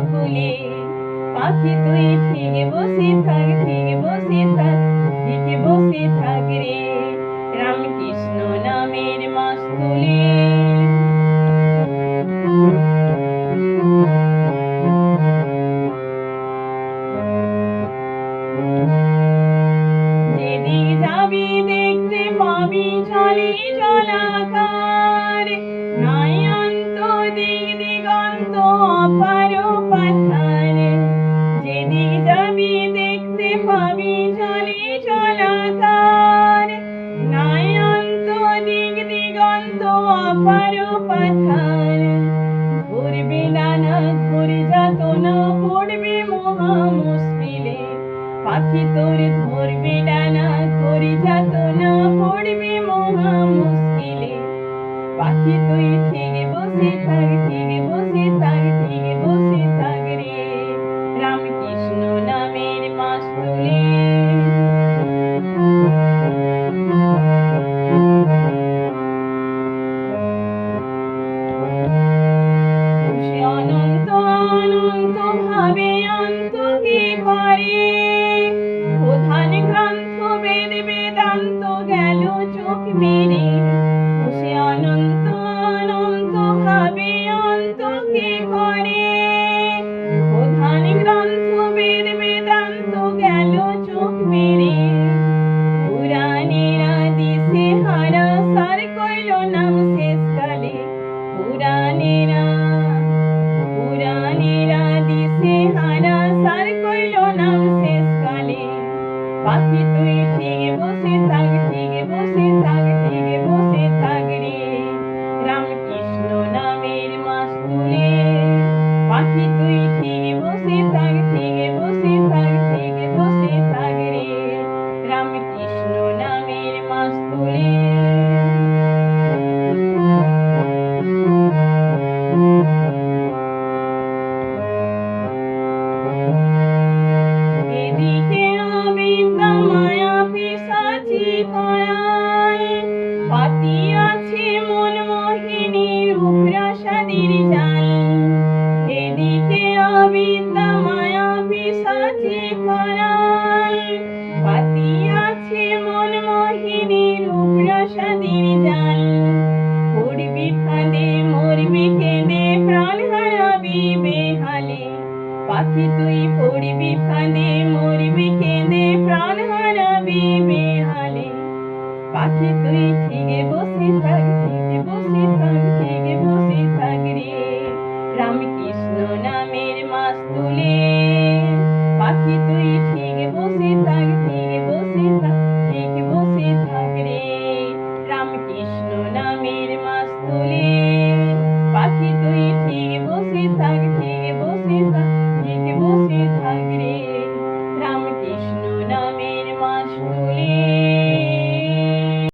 কুলে। পাখি তুই ঠিক বসে থাক, ঠিক বসে থাক, ঠিক বসে থাক রে, রামকৃষ্ণ নামের মাস্তুলে। যেদিক যাবি দেখতে পাবি জলে জলাকার, নাই অন্ত দিক দিগন্ত অপার পাথার। যেদিক যাবি দেখতে পাবি জলে জলাকার, নাই অন্ত দিক দিগন্ত অপার পাথার। ধরবে ডানা ধরে যাতনা পড়বে মহা মুশকিলে, পাখি তোর ধরবে ডানা ধরে যাতনা পড়বে মহা মুশকিলে। পাখি তুই ঠিক বসে থাক, ঠিক বসে থাক, ঠিক বসে থাক রে, রামকৃষ্ণ নামের মাস্তুলে। অনন্ত অনন্ত ভাবে অন্তকে করে, প্রধান গ্রন্থ বেদ বেদান্ত গেল চোখ মেরে। সে অনন্ত অনন্ত ভাবে অন্তকে করে, প্রধান গ্রন্থ বেদ বেদান্ত গেল চোখ মেরে। পুরাণেরা দিশে হারা সার কইল নাম শেষকালে, পুরাণেরা দিশে হারা সার কইল নাম শেষকালে। পাখি তুই ঠিক বসে থাক, ঠিক বসে থাক, ঠিক বসে থাক রে, রামকৃষ্ণ নামের মাস্তুলে। পাখি তুই ঠিক বসে থাক, ঠিক বসে থাক, ঠিক বসে থাক রে, রামকৃষ্ণ নামের মাস্তুলে। এদিকে অবিদ্যা মায়া পিশাচি করায়, পাতি আছে মন মোহিনী রূপরাসাদির জাল। এদিকে অবিদ্যা মায়া পিশাচি করায়, পাতি আছে মন মোহিনী রূপরাসাদির জাল। পড়বি ফাঁদে মরবি কেঁদে প্রাণ হারাবি বেহালে, পাখি তুই পড়বি ফাঁদে মরবি কেঁদে প্রাণ হারাবি বেহালে। পাখি তুই ঠিক বসে থাক, ঠিক বসে থাক, ঠিক বসে থাক রে, রামকৃষ্ণ নামের মাস্তুলে। পাখি তুই ঠিক বসে থাক, ঠিক বসে থাক, ঠিক বসে থাক রে, রামকৃষ্ণ নামের মাস্তুলে। পাখি তুই ঠিক বসে থাক,